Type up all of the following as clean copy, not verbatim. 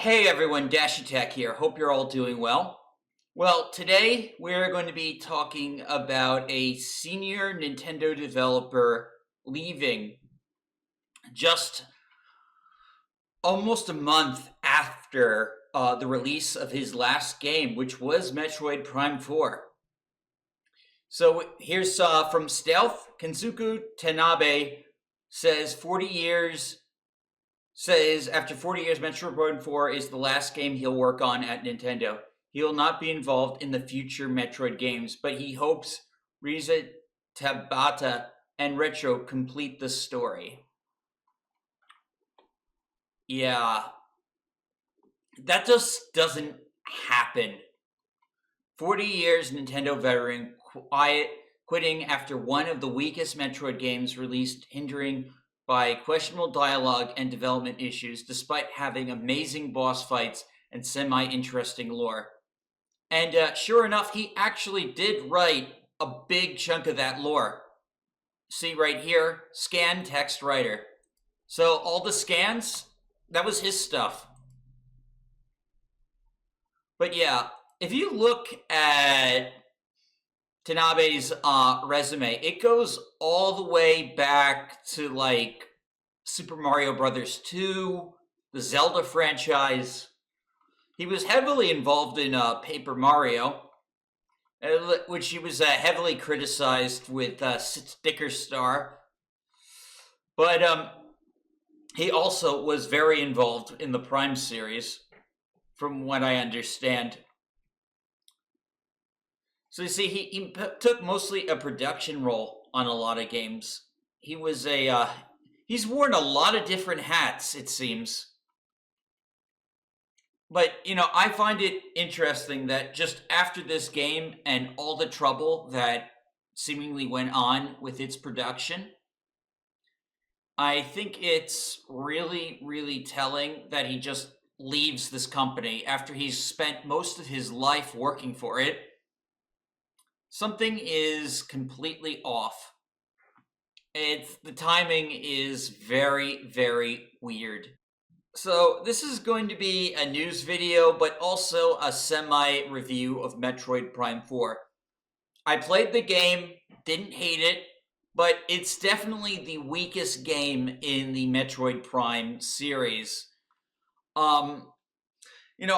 Hey everyone, Dash Attack here. Hope you're all doing well. Well, today we're going to be talking about a senior Nintendo developer leaving just almost a month after the release of his last game, which was Metroid Prime 4. So here's from Stealth. Kensuke Tanabe says after 40 years, Metroid Prime 4 is the last game he'll work on at Nintendo. He will not be involved in the future Metroid games, but he hopes Riza Tabata and Retro complete the story. Yeah, that just doesn't happen. 40 years Nintendo veteran quitting after one of the weakest Metroid games released, hindering by questionable dialogue and development issues, despite having amazing boss fights and semi-interesting lore. And sure enough, he actually did write a big chunk of that lore. See right here, scan text writer. So all the scans, that was his stuff. But yeah, if you look at Tanabe's resume, it goes all the way back to like Super Mario Brothers 2, the Zelda franchise. He was heavily involved in Paper Mario, which he was heavily criticized with Sticker Star. But he also was very involved in the Prime series, from what I understand. So you see, he took mostly a production role on a lot of games. He was he's worn a lot of different hats, it seems. But, I find it interesting that just after this game and all the trouble that seemingly went on with its production, I think it's really, really telling that he just leaves this company after he's spent most of his life working for it. Something is completely off. The timing is very, very weird. So this is going to be a news video, but also a semi-review of Metroid Prime 4. I played the game, didn't hate it, but it's definitely the weakest game in the Metroid Prime series.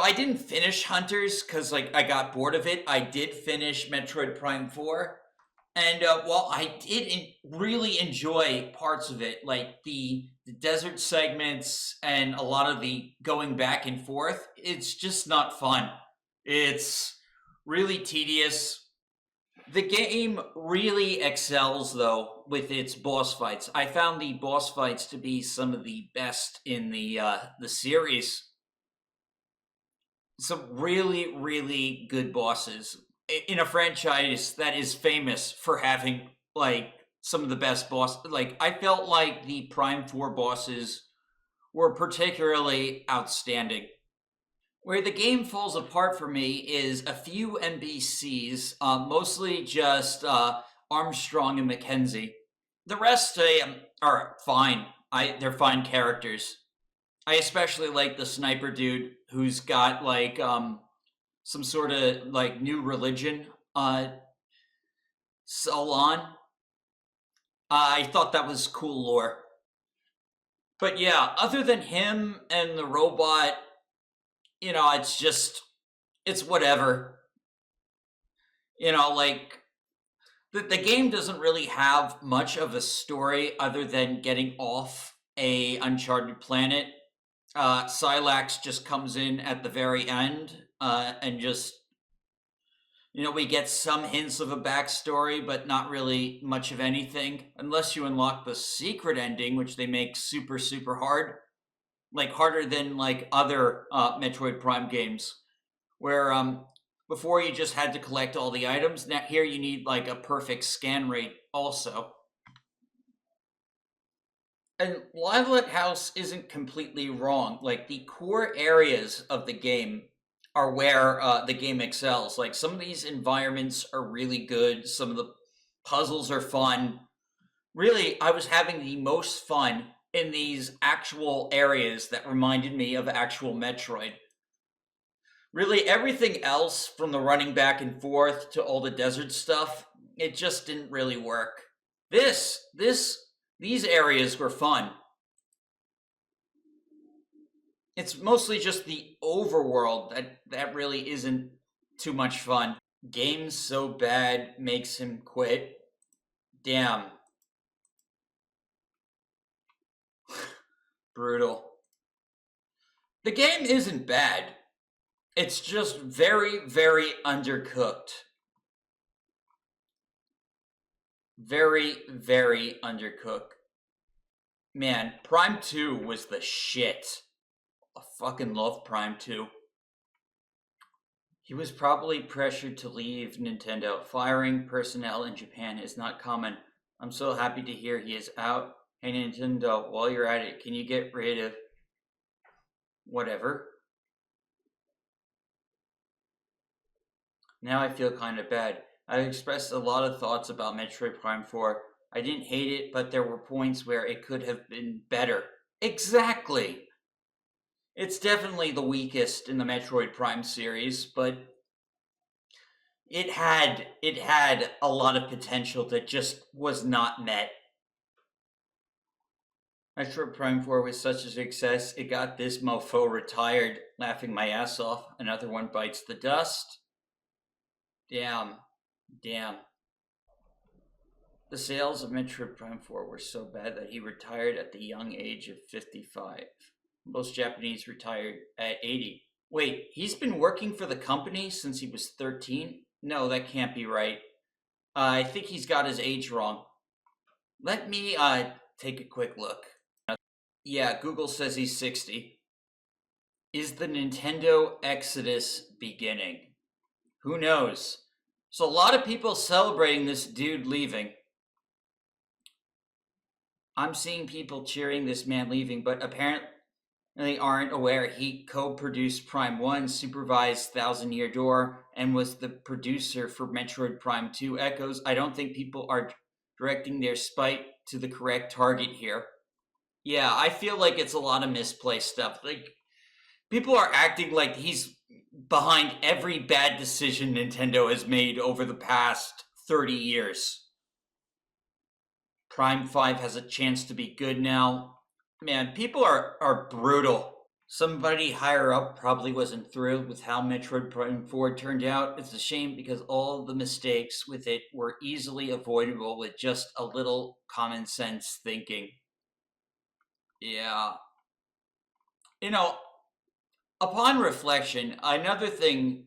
I didn't finish Hunters because I got bored of it. I did finish Metroid Prime 4. And while I did really enjoy parts of it, like the desert segments and a lot of the going back and forth, it's just not fun. It's really tedious. The game really excels, though, with its boss fights. I found the boss fights to be some of the best in the series. Some really, really good bosses in a franchise that is famous for having some of the best bosses. I felt like the Prime 4 bosses were particularly outstanding. Where the game falls apart for me is a few NPCs, mostly just Armstrong and Mackenzie. The rest are fine. They're fine characters. I especially like the sniper dude who's got some sort of new religion Solon. I thought that was cool lore. But yeah, other than him and the robot, it's whatever. The game doesn't really have much of a story other than getting off a uncharted planet. Silax just comes in at the very end and just, we get some hints of a backstory, but not really much of anything, unless you unlock the secret ending, which they make super, super hard. Harder than, other Metroid Prime games, where before you just had to collect all the items. Now here you need, a perfect scan rate also. And Livelet House isn't completely wrong. The core areas of the game are where the game excels. Some of these environments are really good. Some of the puzzles are fun. Really, I was having the most fun in these actual areas that reminded me of actual Metroid. Really, everything else, from the running back and forth to all the desert stuff, it just didn't really work. These areas were fun. It's mostly just the overworld that really isn't too much fun. Game so bad makes him quit. Damn. Brutal. The game isn't bad. It's just very, very undercooked. Very, very undercooked. Man, Prime 2 was the shit. I fucking love Prime 2. He was probably pressured to leave Nintendo. Firing personnel in Japan is not common. I'm so happy to hear he is out. Hey Nintendo, while you're at it, can you get rid of whatever? Now I feel kind of bad. I expressed a lot of thoughts about Metroid Prime 4. I didn't hate it, but there were points where it could have been better. Exactly! It's definitely the weakest in the Metroid Prime series, but it had a lot of potential that just was not met. Metroid Prime 4 was such a success, it got this mofo retired, laughing my ass off. Another one bites the dust. Damn. The sales of Metroid Prime 4 were so bad that he retired at the young age of 55. Most Japanese retired at 80. Wait, he's been working for the company since he was 13? No, that can't be right. I think he's got his age wrong. Let me take a quick look. Yeah, Google says he's 60. Is the Nintendo exodus beginning? Who knows? So a lot of people celebrating this dude leaving. I'm seeing people cheering this man leaving, but apparently they aren't aware he co-produced Prime 1, supervised Thousand Year Door, and was the producer for Metroid Prime 2 Echoes. I don't think people are directing their spite to the correct target here. Yeah, I feel like it's a lot of misplaced stuff. Like, people are acting like he's behind every bad decision Nintendo has made over the past 30 years. Prime 5 has a chance to be good now. Man, people are brutal. Somebody higher up probably wasn't thrilled with how Metroid Prime 4 turned out. It's a shame because all the mistakes with it were easily avoidable with just a little common sense thinking. Yeah. You know, upon reflection, another thing,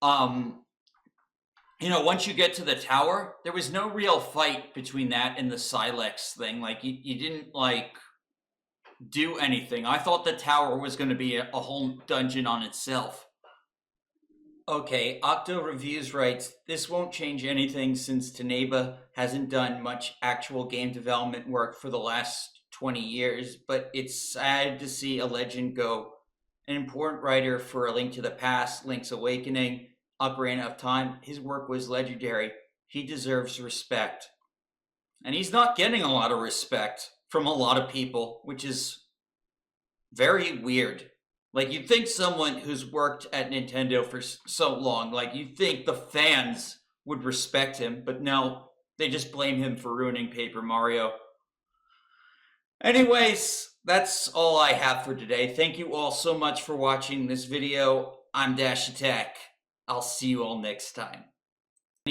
once you get to the tower, there was no real fight between that and the Silex thing. Like, you didn't, do anything. I thought the tower was going to be a whole dungeon on itself. Okay, Octo Reviews writes, this won't change anything since Tanabe hasn't done much actual game development work for the last 20 years, but it's sad to see a legend go. An important writer for A Link to the Past, Link's Awakening, Ocarina of Time, his work was legendary. He deserves respect. And he's not getting a lot of respect from a lot of people, which is very weird. Like, you'd think someone who's worked at Nintendo for so long, you'd think the fans would respect him, but no, they just blame him for ruining Paper Mario. Anyways, that's all I have for today. Thank you all so much for watching this video. I'm Dash Attack. I'll see you all next time.